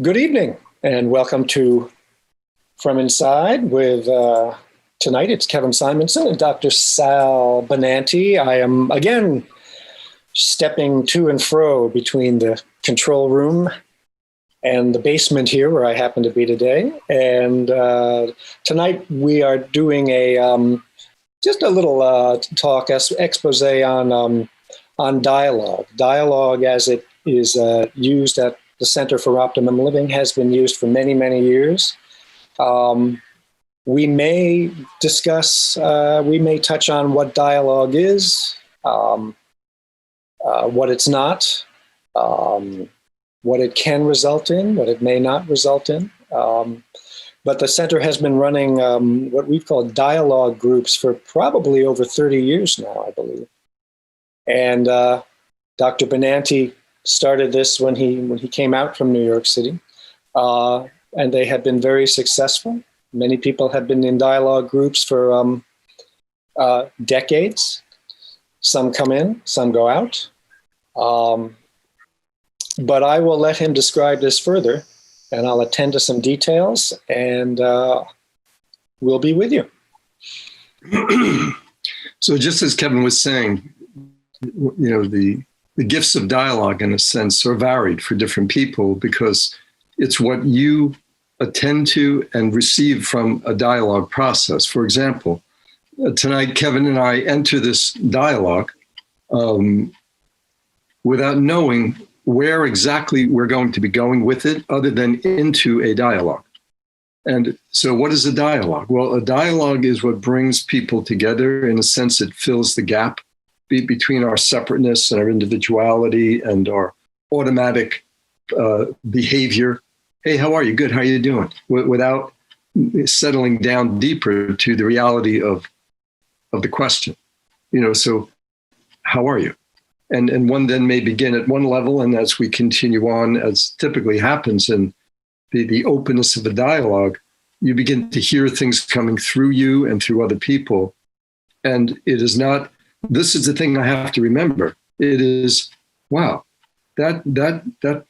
Good evening, and welcome to From Inside with tonight. It's Kevin Simonson and Dr. Sal Benanti. I am again stepping to and fro between the control room and the basement here, where I happen to be today. And tonight we are doing a just a little talk expose on dialogue. Dialogue, as it is used at the Center for Optimum Living, has been used for many, many years. We may discuss, we may touch on what dialogue is, what it's not, what it can result in, what it may not result in. But the center has been running what we've called dialogue groups for probably over 30 years now, I believe. And Dr. Benanti started this when he came out from New York City, and they have been very successful. Many people have been in dialogue groups for decades. Some come in, some go out. But I will let him describe this further, and I'll attend to some details, and we'll be with you. So just as Kevin was saying, the gifts of dialogue, in a sense, are varied for different people because it's what you attend to and receive from a dialogue process. For example, tonight, Kevin and I enter this dialogue without knowing where exactly we're going to be going with it, other than into a dialogue. And so what is a dialogue? Well, a dialogue is what brings people together. In a sense, it fills the gap between our separateness and our individuality and our automatic behavior. Hey, how are you? Good. How are you doing? Without settling down deeper to the reality of the question. So how are you? And one then may begin at one level, and as we continue on, as typically happens in the openness of a dialogue, you begin to hear things coming through you and through other people. And it is not, this is the thing I have to remember. It is, wow, that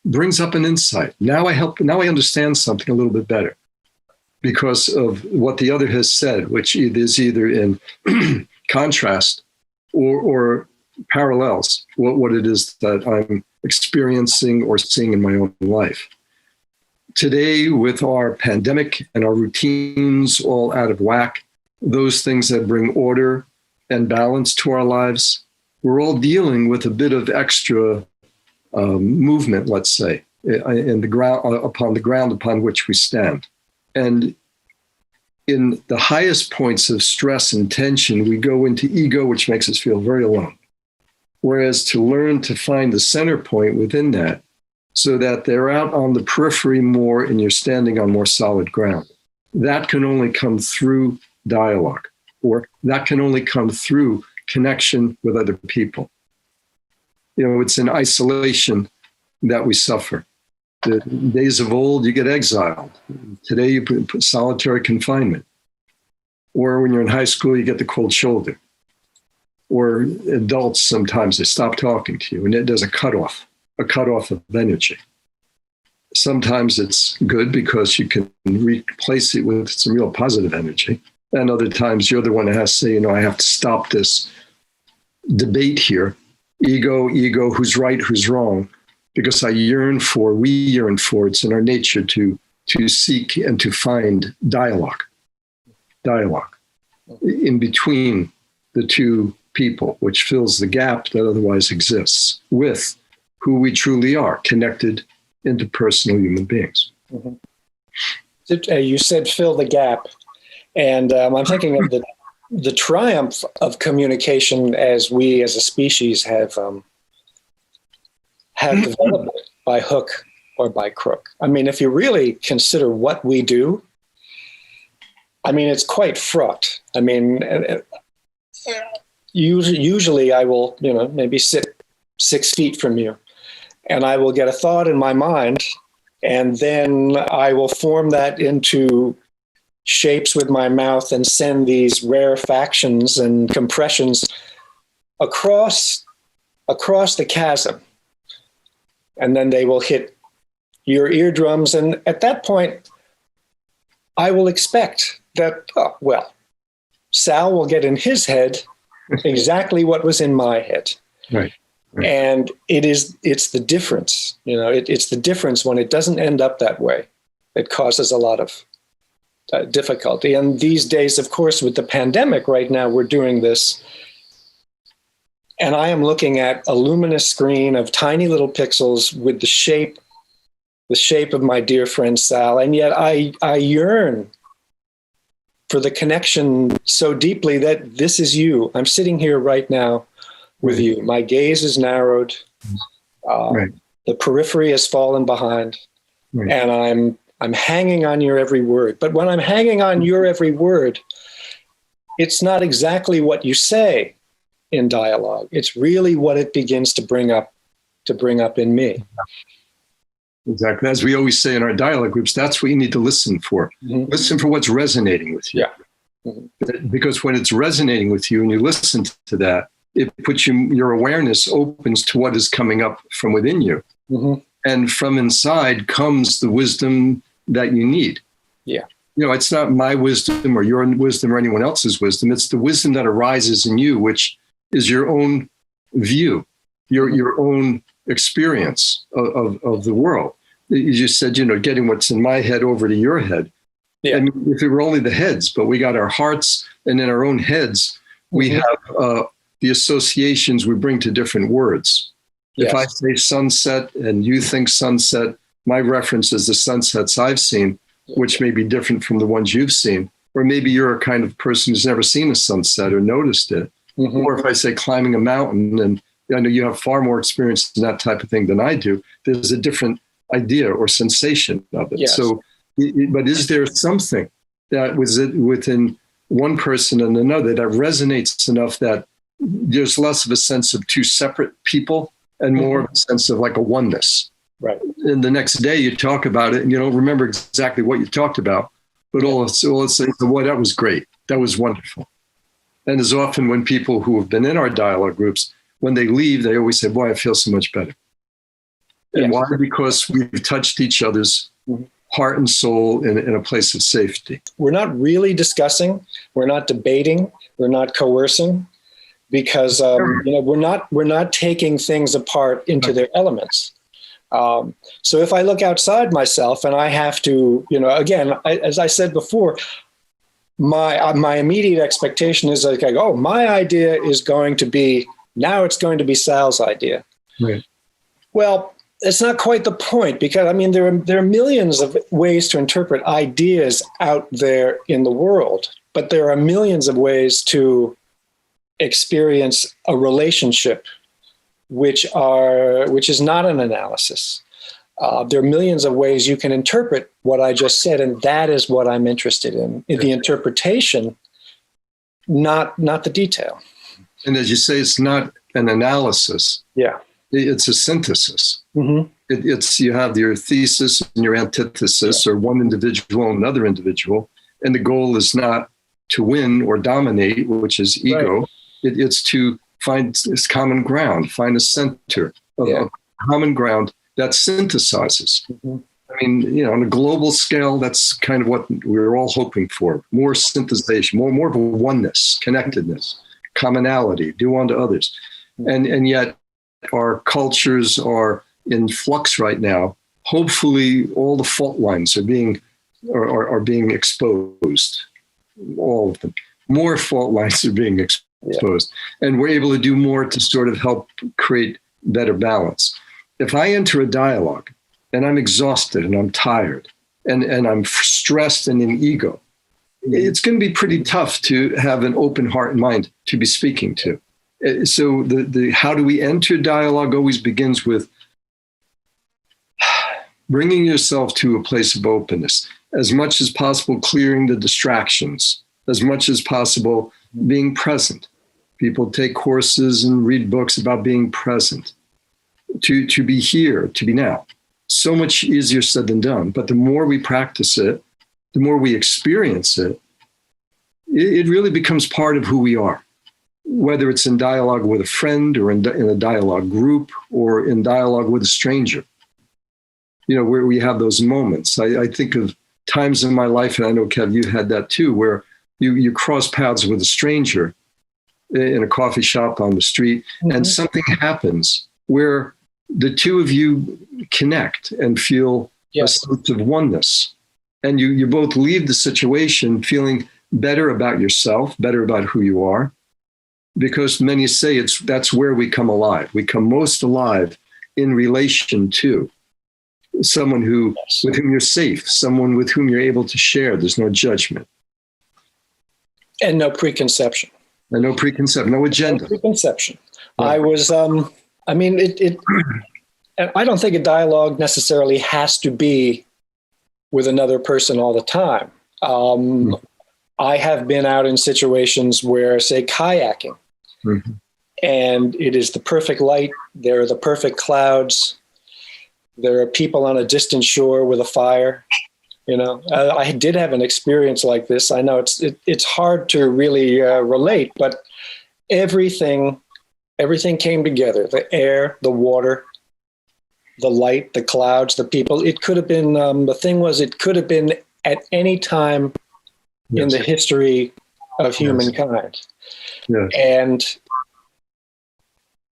brings up an insight. Now I understand something a little bit better because of what the other has said, which is either in contrast or parallels what it is that I'm experiencing or seeing in my own life. Today, with our pandemic and our routines all out of whack, those things that bring order and balance to our lives, we're all dealing with a bit of extra movement, let's say, in the ground, upon the ground upon which we stand. And in the highest points of stress and tension, we go into ego, which makes us feel very alone. Whereas to learn to find the center point within that, so that they're out on the periphery more and you're standing on more solid ground, that can only come through dialogue, or that can only come through connection with other people. It's in isolation that we suffer. The days of old, you get exiled. Today, you put solitary confinement. Or when you're in high school, you get the cold shoulder. Or adults, sometimes they stop talking to you, and there's a cutoff of energy. Sometimes it's good because you can replace it with some real positive energy. And other times you're the one that has to say, I have to stop this debate here. Ego, who's right, who's wrong, because we yearn for, it's in our nature to seek and to find dialogue in between the two people, which fills the gap that otherwise exists with who we truly are, connected interpersonal human beings. Mm-hmm. You said fill the gap, and I'm thinking of the triumph of communication as we as a species have developed it by hook or by crook. I mean, if you really consider what we do, I mean, it's quite fraught. I mean, usually I will, maybe sit 6 feet from you, and I will get a thought in my mind, and then I will form that into shapes with my mouth and send these rarefactions and compressions across the chasm. And then they will hit your eardrums. And at that point, I will expect that, oh, well, Sal will get in his head exactly what was in my head. Right. Right. And it's the difference, it's the difference when it doesn't end up that way. It causes a lot of difficulty. And these days, of course, with the pandemic right now, we're doing this. And I am looking at a luminous screen of tiny little pixels with the shape of my dear friend Sal. And yet I yearn for the connection so deeply that this is you. I'm sitting here right now with you. My gaze is narrowed. Right. The periphery has fallen behind. Right. And I'm hanging on your every word. But when I'm hanging on your every word, it's not exactly what you say in dialogue. It's really what it begins to bring up in me. Exactly. As we always say in our dialogue groups, that's what you need to listen for. Mm-hmm. Listen for what's resonating with you. Yeah. Mm-hmm. Because when it's resonating with you and you listen to that, it puts your awareness opens to what is coming up from within you. Mm-hmm. And from inside comes the wisdom that you need. Yeah. It's not my wisdom or your wisdom or anyone else's wisdom. It's the wisdom that arises in you, which is your own view, your own experience of the world. You just said, getting what's in my head over to your head. Yeah. I mean, if it were only the heads, but we got our hearts, and in our own heads, we have the associations we bring to different words. Yes. If I say sunset and you think sunset, my reference is the sunsets I've seen, which may be different from the ones you've seen. Or maybe you're a kind of person who's never seen a sunset or noticed it. Mm-hmm. Or if I say climbing a mountain, and I know you have far more experience in that type of thing than I do, there's a different idea or sensation of it. Yes. So, but is there something that was within one person and another that resonates enough that there's less of a sense of two separate people and more of a sense of like a oneness? Right. And the next day you talk about it and you don't remember exactly what you talked about, but all it's saying, boy, that was great. That was wonderful. And as often when people who have been in our dialogue groups, when they leave, they always say, boy, I feel so much better. And yes. Why? Because we've touched each other's heart and soul in a place of safety. We're not really discussing, we're not debating, we're not coercing, because we're not taking things apart into their elements. So if I look outside myself and I have to, again, as I said before, my immediate expectation is like, oh, my idea is going to be, now it's going to be Sal's idea. Right. Well, it's not quite the point, because there are millions of ways to interpret ideas out there in the world, but there are millions of ways to experience a relationship which is not an analysis. There are millions of ways you can interpret what I just said, and that is what I'm interested in the interpretation, not the detail. And as you say, it's not an analysis. Yeah. It's a synthesis. Mm-hmm. It's you have your thesis and your antithesis, or one individual and another individual, and the goal is not to win or dominate, which is ego. Right. It's to find this common ground, find a center of common ground that synthesizes. Mm-hmm. I mean, on a global scale, that's kind of what we're all hoping for: more synthesization, more of a oneness, connectedness, commonality, do unto others, and yet our cultures are in flux right now. Hopefully, all the fault lines are being exposed. All of them. More fault lines are being exposed, and we're able to do more to sort of help create better balance. If I enter a dialogue and I'm exhausted and I'm tired and I'm stressed and in ego, it's going to be pretty tough to have an open heart and mind to be speaking to. So the how do we enter dialogue always begins with bringing yourself to a place of openness, as much as possible, clearing the distractions, as much as possible, being present. People take courses and read books about being present, to be here, to be now. So much easier said than done. But the more we practice it, the more we experience it, it really becomes part of who we are. Whether it's in dialogue with a friend or in a dialogue group or in dialogue with a stranger. where we have those moments. I think of times in my life, and I know, Kev, you had that too, where you cross paths with a stranger in a coffee shop on the street, and something happens where the two of you connect and feel a sense of oneness. And you both leave the situation feeling better about yourself, better about who you are, because many say that's where we come alive. We come most alive in relation to someone with whom you're safe, someone with whom you're able to share. There's no judgment. And no preconception. And no preconception, no agenda. No preconception. Right. I don't think a dialogue necessarily has to be with another person all the time. I have been out in situations where, say, kayaking, and it is the perfect light. There are the perfect clouds. There are people on a distant shore with a fire. I did have an experience like this. I know it's hard to really relate, but everything came together: the air, the water, the light, the clouds, the people. It could have been. It could have been at any time in the history of humankind. Yes. And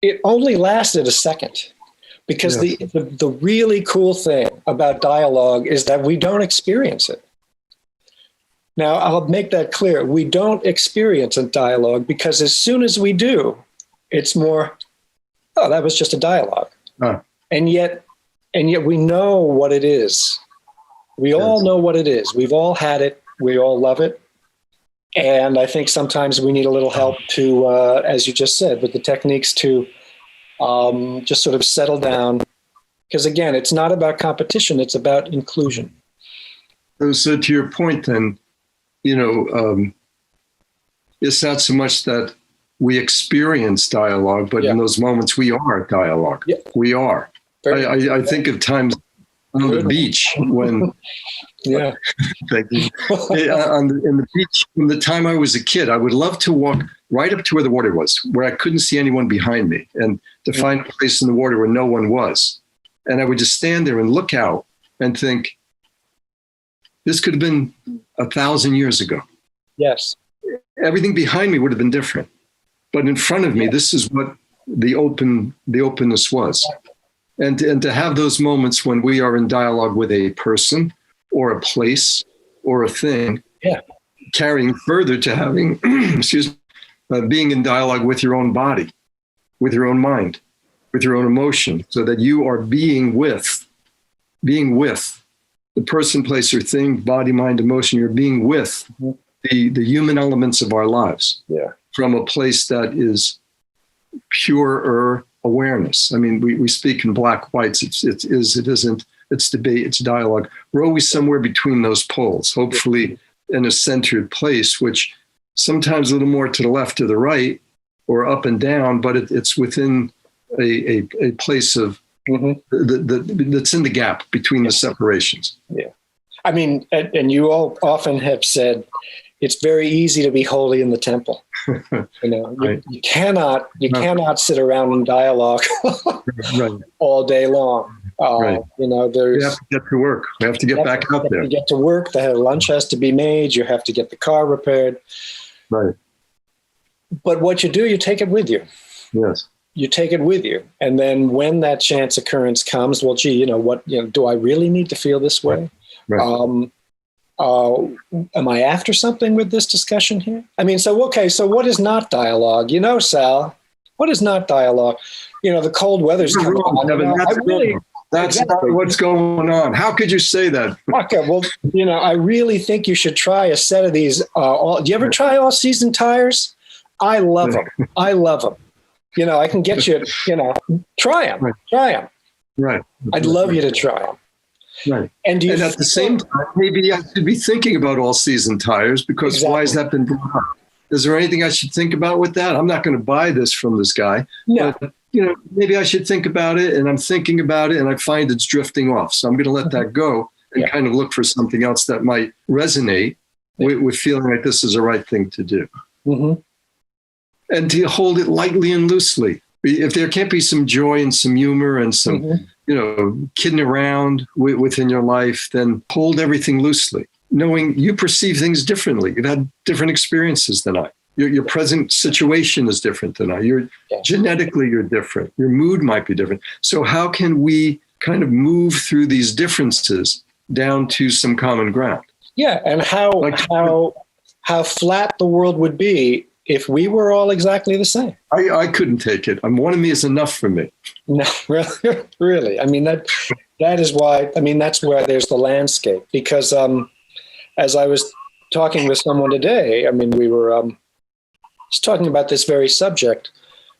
it only lasted a second, because the really cool thing about dialogue is that we don't experience it. Now, I'll make that clear. We don't experience a dialogue, because as soon as we do, it's more, oh, that was just a dialogue. And yet we know what it is. We all know what it is. We've all had it. We all love it. And I think sometimes we need a little help to, as you just said, with the techniques to just sort of settle down. Because again, it's not about competition, it's about inclusion. So to your point then, it's not so much that we experience dialogue, but in those moments we are dialogue. Yeah. We are. I think of times on the beach when... Thank you. In the beach, from the time I was a kid, I would love to walk right up to where the water was, where I couldn't see anyone behind me, and to find a place in the water where no one was. And I would just stand there and look out and think, this could have been 1,000 years ago. Yes. Everything behind me would have been different. But in front of me, this is what the openness was. And to have those moments when we are in dialogue with a person or a place or a thing, carrying further to having, being in dialogue with your own body, with your own mind, with your own emotion, so that you are being with the person, place, or thing, body, mind, emotion. You're being with the human elements of our lives from a place that is purer awareness. I mean, we speak in black whites. It isn't. It's debate. It's dialogue. We're always somewhere between those poles, hopefully in a centered place, which sometimes a little more to the left or the right or up and down, but it's within a place of that's in the gap between the separations. Yeah. I mean, and you all often have said, it's very easy to be holy in the temple. You cannot sit around in dialogue all day long. We have to get to work. We have to get back out there. You get to work. The lunch has to be made. You have to get the car repaired. Right. But what you do, you take it with you. Yes. You take it with you. And then when that chance occurrence comes, well, gee, do I really need to feel this way? Right. Am I after something with this discussion here? I mean, so what is not dialogue? Sal, what is not dialogue? The cold weather's coming on. That's not what's going on. How could you say that? Okay, well, I really think you should try a set of these. Do you ever try all-season tires? I love them. I love them. I can get you, try them. Right. Try them. Right. I'd love you to try them. Right. And at the same time, maybe I should be thinking about all-season tires, because why has that been brought up? Is there anything I should think about with that? I'm not going to buy this from this guy. No. But, maybe I should think about it, and I'm thinking about it, and I find it's drifting off. So I'm going to let that go and kind of look for something else that might resonate with feeling like this is the right thing to do. Mm-hmm. And to hold it lightly and loosely. If there can't be some joy and some humor and some, kidding around within your life, then hold everything loosely, knowing you perceive things differently. You've had different experiences than I. Your present situation is different than I. Genetically, you're different. Your mood might be different. So how can we kind of move through these differences down to some common ground? Yeah, and how flat the world would be if we were all exactly the same. I couldn't take it. One of me is enough for me. No, really. I mean, that is why, that's where there's the landscape. Because as I was talking with someone today, we were just talking about this very subject.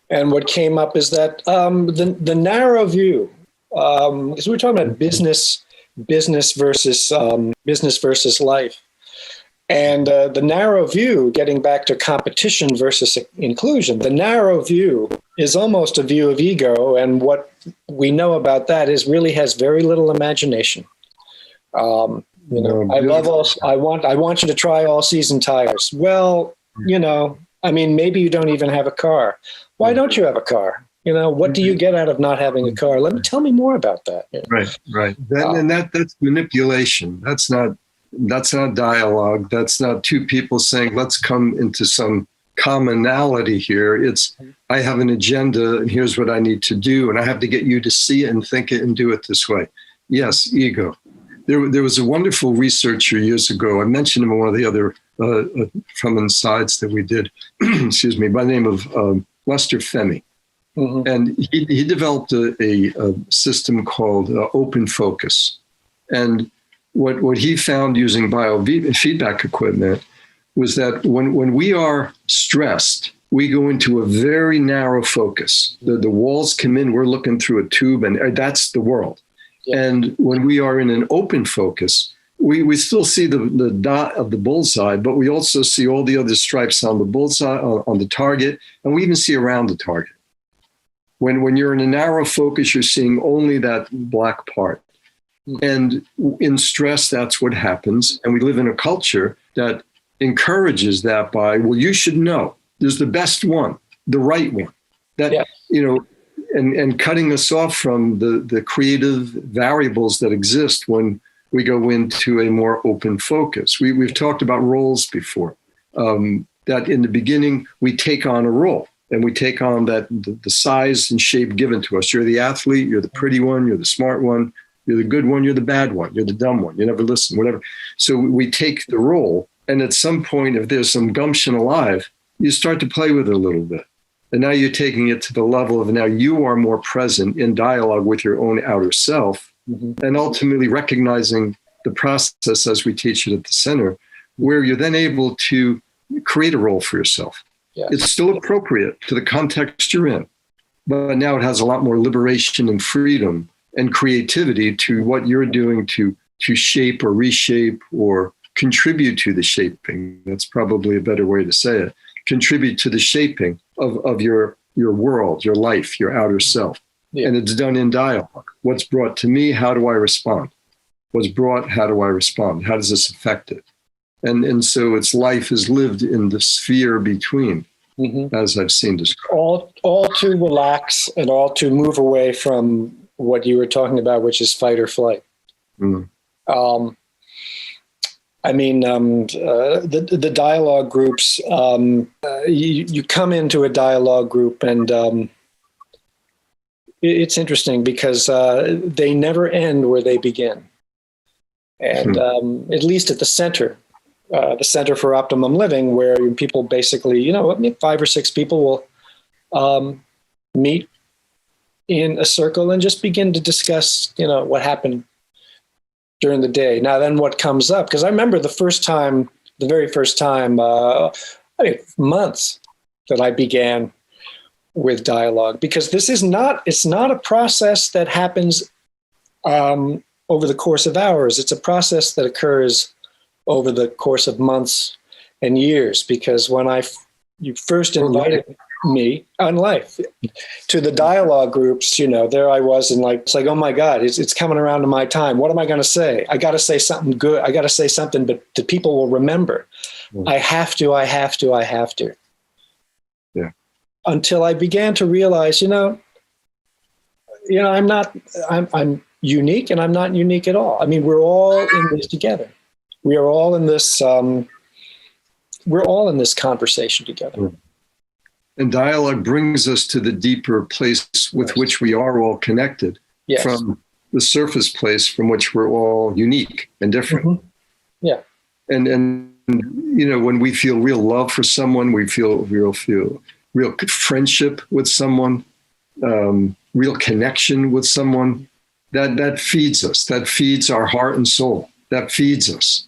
And what came up is that the narrow view, because we're talking about business versus life. And the narrow view, getting back to competition versus inclusion, the narrow view is almost a view of ego. And what we know about that is really has very little imagination. I want you to try all season tires. Well, maybe you don't even have a car. Why don't you have a car? What do you get out of not having a car? Tell me more about that. Right. That's manipulation. That's not dialogue. That's not two people saying, let's come into some commonality here. It's, I have an agenda and here's what I need to do. And I have to get you to see it and think it and do it this way. Yes, ego. There was a wonderful researcher years ago. I mentioned him in one of the other from insides that we did, excuse me, by the name of Lester Femi. Mm-hmm. And he developed a system called open focus. And what he found using biofeedback equipment was that when we are stressed, we go into a very narrow focus. The walls come in, we're looking through a tube, and that's the world. Yeah. And when we are in an open focus, we still see the dot of the bullseye, but we also see all the other stripes on the bullseye, on the target, and we even see around the target. When you're in a narrow focus, you're seeing only that black part. And in stress, that's what happens. And we live in a culture that encourages that by, well, you should know. There's the best one, the right one. That, and cutting us off from the creative variables that exist when we go into a more open focus. We've talked about roles before, that in the beginning, we take on a role. And we take on the size and shape given to us. You're the athlete, you're the pretty one, you're the smart one, you're the good one, you're the bad one, you're the dumb one, you never listen, whatever. So we take the role, and at some point, if there's some gumption alive, you start to play with it a little bit. And now you're taking it to the level of now you are more present in dialogue with your own outer self, and ultimately recognizing the process as we teach it at the center, where you're then able to create a role for yourself. Yeah. It's still appropriate to the context you're in, but now it has a lot more liberation and freedom and creativity to what you're doing to shape or reshape or contribute to the shaping. That's probably a better way to say it. Contribute to the shaping of your world, your life, your outer self. Yeah. And it's done in dialogue. What's brought to me, how do I respond? What's brought, how do I respond? How does this affect it? And so its life is lived in the sphere between, as I've seen described. All to relax and all to move away from what you were talking about, which is fight or flight. The dialogue groups, you come into a dialogue group and it's interesting because they never end where they begin. And at least at the Center for Optimum Living, where people basically, 5 or 6 people will meet in a circle and just begin to discuss, what happened during the day. Now, then what comes up, because I remember the very first time, months that I began with dialogue, because it's not a process that happens over the course of hours. It's a process that occurs over the course of months and years, because when you first invited me on life to the dialogue groups, there I was, and it's like, oh my God, it's coming around to my time. What am I going to say? I got to say something good. I got to say something, but the people will remember. I have to. Yeah. until I began to realize, I'm unique, and I'm not unique at all. I mean, we're all in this together. We are all in this. We're all in this conversation together. And dialogue brings us to the deeper place with which we are all connected, from the surface place from which we're all unique and different. Mm-hmm. Yeah. And when we feel real love for someone, we feel real friendship with someone, real connection with someone, that feeds us. That feeds our heart and soul. That feeds us.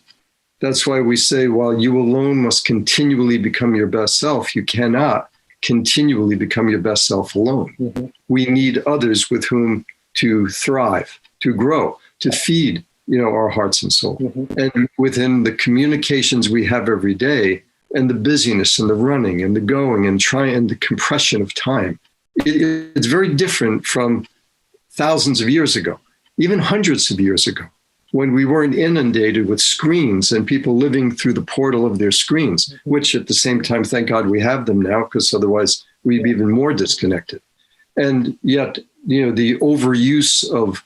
That's why we say, while you alone must continually become your best self, you cannot continually become your best self alone. Mm-hmm. We need others with whom to thrive, to grow, to feed, our hearts and soul. Mm-hmm. And within the communications we have every day, and the busyness and the running and the going and trying and the compression of time, it's very different from thousands of years ago, even hundreds of years ago, when we weren't inundated with screens and people living through the portal of their screens, which at the same time, thank God we have them now, because otherwise we'd be even more disconnected. And yet, the overuse of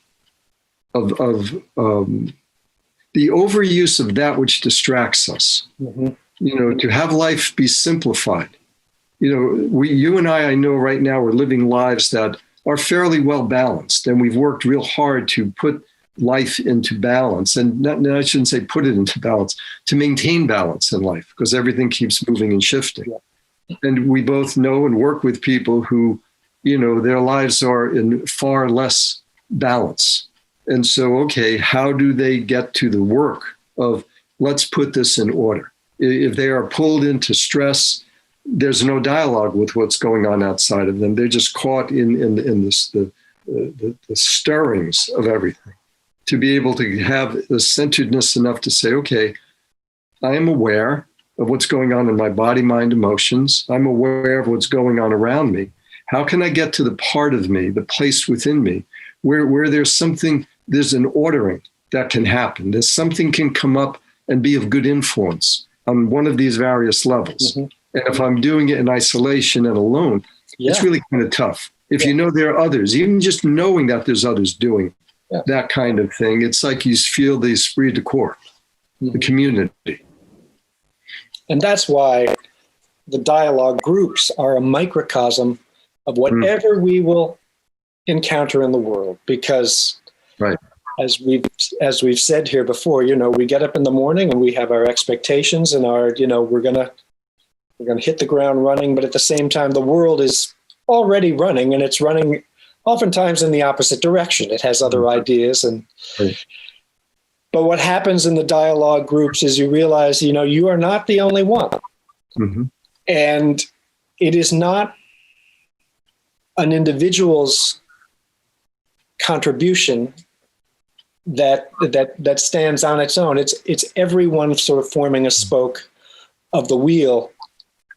that which distracts us, mm-hmm. To have life be simplified. You and I know right now we're living lives that are fairly well balanced, and we've worked real hard to put life into balance. And I shouldn't say put it into balance, to maintain balance in life, because everything keeps moving and shifting. Yeah. And we both know and work with people who, their lives are in far less balance. And so, okay, how do they get to the work of, let's put this in order? If they are pulled into stress, there's no dialogue with what's going on outside of them. They're just caught in this, the stirrings of everything. To be able to have the centeredness enough to say, okay, I am aware of what's going on in my body, mind, emotions. I'm aware of what's going on around me. How can I get to the part of me, the place within me, where there's an ordering that can happen. There's something can come up and be of good influence on one of these various levels. Mm-hmm. And if I'm doing it in isolation and alone, it's really kind of tough. If there are others, even just knowing that there's others doing that kind of thing, it's like you feel the esprit de corps, the community. And that's why the dialogue groups are a microcosm of whatever we will encounter in the world. Because as we've said here before, we get up in the morning and we have our expectations and our, we're gonna hit the ground running, but at the same time, the world is already running, and it's running oftentimes in the opposite direction. It has other ideas. But what happens in the dialogue groups is you realize, you are not the only one. Mm-hmm. And it is not an individual's contribution that stands on its own. It's everyone sort of forming a spoke of the wheel,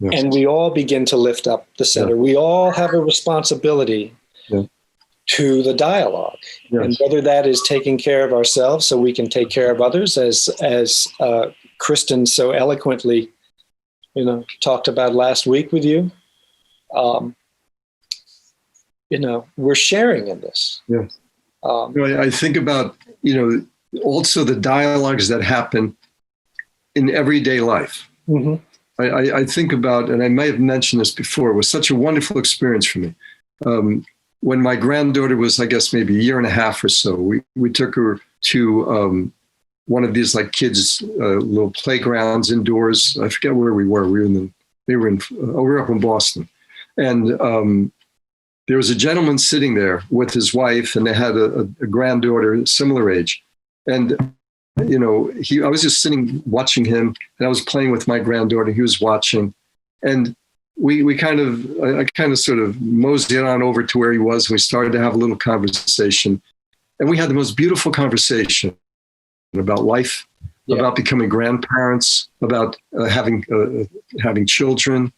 and we all begin to lift up the center. We all have a responsibility to the dialogue, and whether that is taking care of ourselves so we can take care of others, as Kristen so eloquently, talked about last week with you. We're sharing in this. Yeah. I think about, also the dialogues that happen in everyday life. Mm-hmm. I think about, and I may have mentioned this before, it was such a wonderful experience for me. When my granddaughter was, I guess, maybe a year and a half or so, we took her to one of these like kids' little playgrounds indoors. I forget where we were. We were up in Boston. And there was a gentleman sitting there with his wife, and they had a granddaughter similar age. And, I was just sitting watching him, and I was playing with my granddaughter. He was watching. And I kind of sort of moseyed on over to where he was, and we started to have a little conversation. And we had the most beautiful conversation about life, about becoming grandparents, about having children,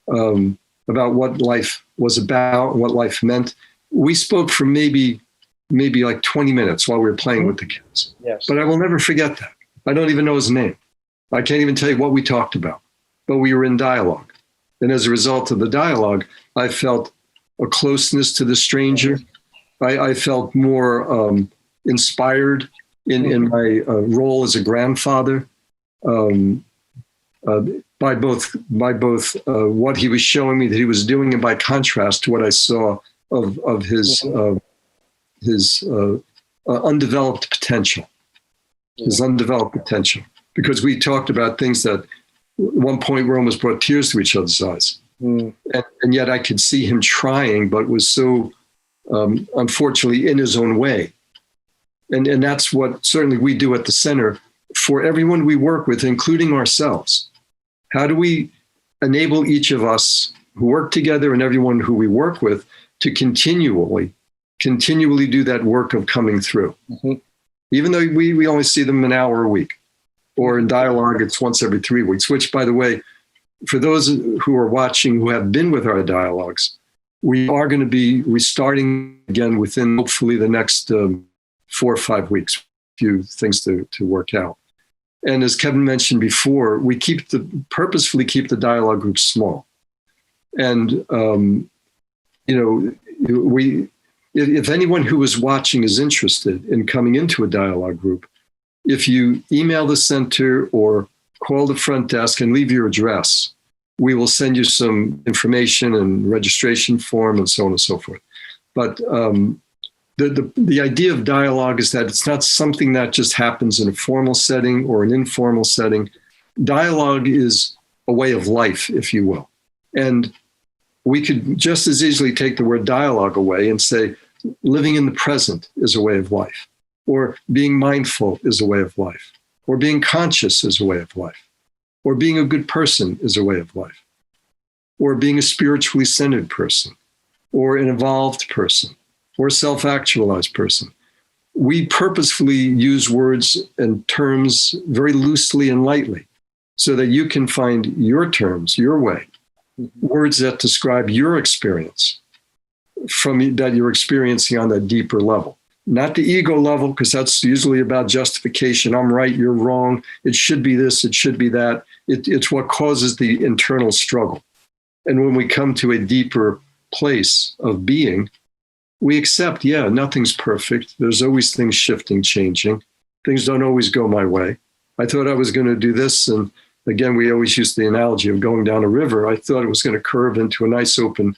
about what life was about and what life meant. We spoke for maybe like 20 minutes while we were playing with the kids. Yes. But I will never forget that. I don't even know his name. I can't even tell you what we talked about, but we were in dialogue. And as a result of the dialogue, I felt a closeness to the stranger. I felt more inspired in my role as a grandfather by both what he was showing me that he was doing, and by contrast to what I saw of his undeveloped potential. His undeveloped potential. Because we talked about things that at one point were almost brought tears to each other's eyes. And yet I could see him trying, but was so unfortunately in his own way. And that's what certainly we do at the center for everyone we work with, including ourselves. How do we enable each of us who work together and everyone who we work with to continually do that work of coming through? Even though we only see them an hour a week, or in dialogue, it's once every 3 weeks, which, by the way, for those who are watching who have been with our dialogues, we are going to be restarting again within hopefully the next 4 or 5 weeks, few things to work out. And as Kevin mentioned before, we purposefully keep the dialogue groups small. And, if anyone who is watching is interested in coming into a dialogue group, if you email the center or call the front desk and leave your address, we will send you some information and registration form and so on and so forth. But the idea of dialogue is that it's not something that just happens in a formal setting or an informal setting. Dialogue is a way of life, if you will. And we could just as easily take the word dialogue away and say living in the present is a way of life, or being mindful is a way of life, or being conscious is a way of life, or being a good person is a way of life, or being a spiritually centered person, or an evolved person, or a self-actualized person. We purposefully use words and terms very loosely and lightly so that you can find your terms, your way, words that describe your experience that you're experiencing on that deeper level. Not the ego level, because that's usually about justification. I'm right, you're wrong. It should be this, it should be that. It's what causes the internal struggle. And when we come to a deeper place of being, we accept, nothing's perfect. There's always things shifting, changing. Things don't always go my way. I thought I was going to do this. And again, we always use the analogy of going down a river. I thought it was going to curve into a nice open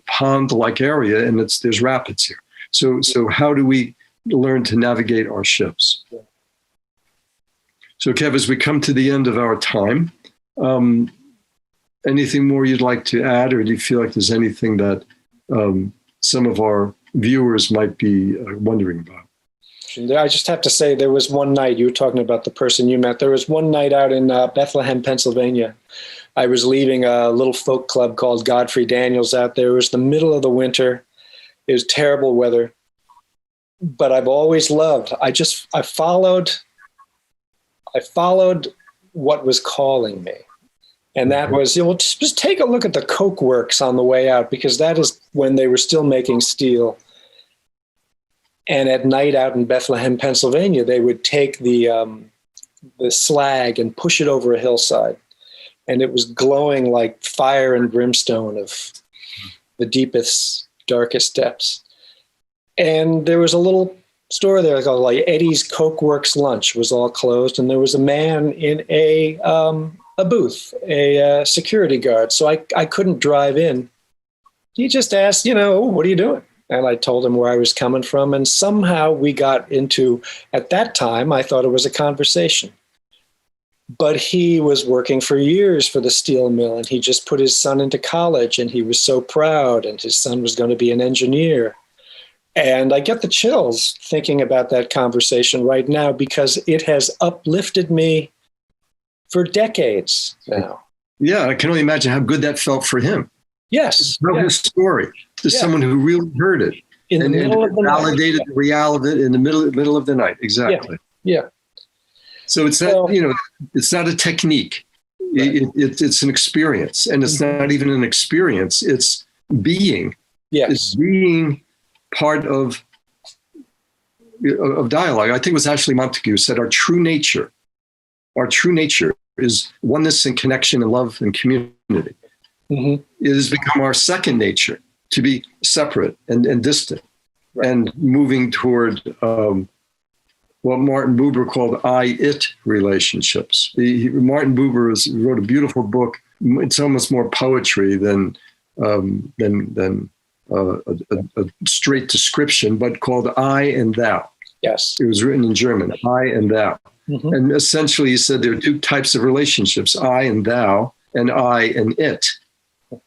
pond-like area, and there's rapids here. So how do we learn to navigate our ships? So Kev, as we come to the end of our time, anything more you'd like to add, or do you feel like there's anything that some of our viewers might be wondering about? I just have to say, there was one night, you were talking about the person you met. There was one night out in Bethlehem, Pennsylvania. I was leaving a little folk club called Godfrey Daniels out there. It was the middle of the winter. It was terrible weather, but I've always loved. I followed what was calling me. And that was, just take a look at the coke works on the way out, because that is when they were still making steel. And at night out in Bethlehem, Pennsylvania, they would take the slag and push it over a hillside. And it was glowing like fire and brimstone of the deepest, darkest depths. And there was a little store there called like Eddie's Coke Works Lunch. Was all closed. And there was a man in a booth, a security guard. So I couldn't drive in. He just asked, what are you doing? And I told him where I was coming from. And somehow we got into, at that time, I thought it was a conversation. But he was working for years for the steel mill, and he just put his son into college, and he was so proud, and his son was going to be an engineer. And I get the chills thinking about that conversation right now, because it has uplifted me for decades now. Yeah, I can only imagine how good that felt for him. Yes. Tell his story to someone who really heard it. In the middle of the night. Validated the reality of it in the middle of the night. Exactly. Yeah. So it's not, it's not a technique. Right. It's an experience, and it's not even an experience. It's being. Yes. It's being part of dialogue. I think it was Ashley Montague who said our true nature is oneness and connection and love and community. Mm-hmm. It has become our second nature to be separate and distant, and moving toward what Martin Buber called I-it relationships. Martin Buber wrote a beautiful book. It's almost more poetry than a straight description, but called I and Thou. Yes. It was written in German, I and Thou. Mm-hmm. And essentially he said there are two types of relationships, I and Thou, and I and it.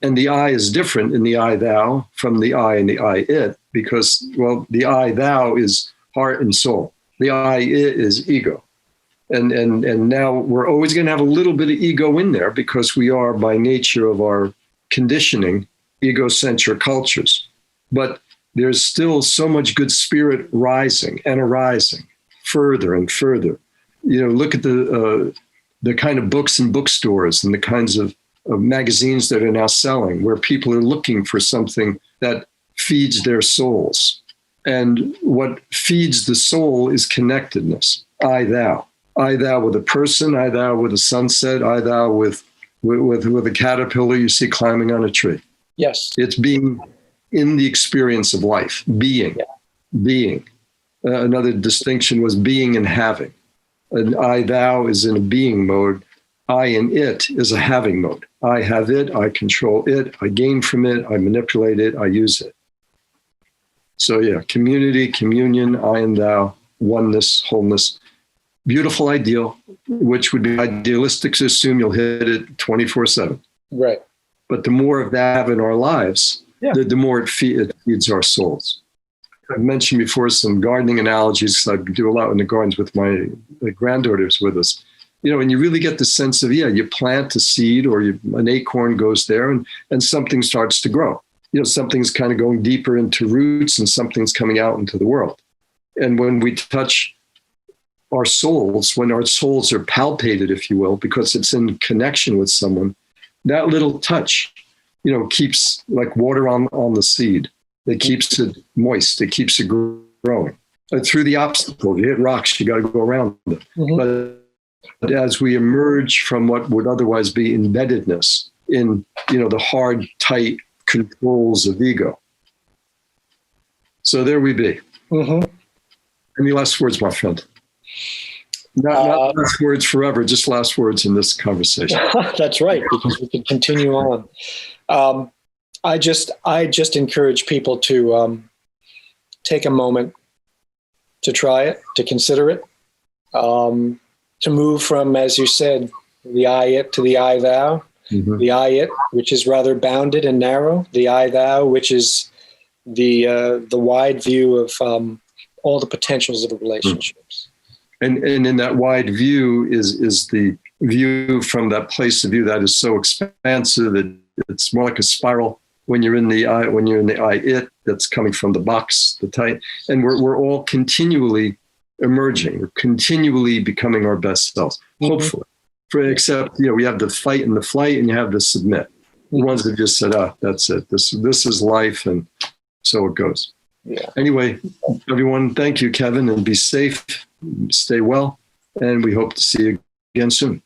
And the I is different in the I thou from the I and the I it, because, well, the I thou is heart and soul. The I it is ego. And now we're always going to have a little bit of ego in there because we are, by nature of our conditioning, egocentric cultures. But there's still so much good spirit rising and arising further and further. You know, look at the kind of books in bookstores and the kinds of magazines that are now selling, where people are looking for something that feeds their souls. And what feeds the soul is connectedness. I thou with a person, I thou with a sunset, I thou with a caterpillar you see climbing on a tree. Yes. It's being in the experience of life, being. Another distinction was being and having. And I thou is in a being mode. I and it is a having mode. I have it, I control it, I gain from it, I manipulate it, I use it. So yeah, community, communion, I and thou, oneness, wholeness. Beautiful ideal, which would be idealistic to assume you'll hit it 24/7. Right. But the more of that in our lives, the more it feeds our souls. I've mentioned before some gardening analogies. I do a lot in the gardens with my granddaughters with us. You know, and you really get the sense of, you plant a seed or an acorn goes there and something starts to grow. You know, something's kind of going deeper into roots and something's coming out into the world. And when we touch our souls, when our souls are palpated, if you will, because it's in connection with someone, that little touch, keeps like water on the seed. It keeps it moist. It keeps it growing. Through the obstacles, you hit rocks, you got to go around them. Mm-hmm. But as we emerge from what would otherwise be embeddedness in, the hard, tight controls of ego. So there we be. Mm-hmm. Any last words, my friend? Not last words forever, just last words in this conversation. That's right, because we can continue on. I just encourage people to take a moment to try it, to consider it, to move from, as you said, the I-it to the I-thou, mm-hmm. the I-it, which is rather bounded and narrow, the I-thou, which is the wide view of all the potentials of the relationships. And in that wide view is the view from that place of view that is so expansive that it's more like a spiral. When you're in the I-it, that's coming from the box, the tight, and we're all continually emerging. We're continually becoming our best selves, mm-hmm. hopefully. Except, we have the fight and the flight, and you have the submit. Mm-hmm. The ones that just said, that's it. This is life, and so it goes. Yeah. Anyway, everyone, thank you, Kevin, and be safe, stay well, and we hope to see you again soon.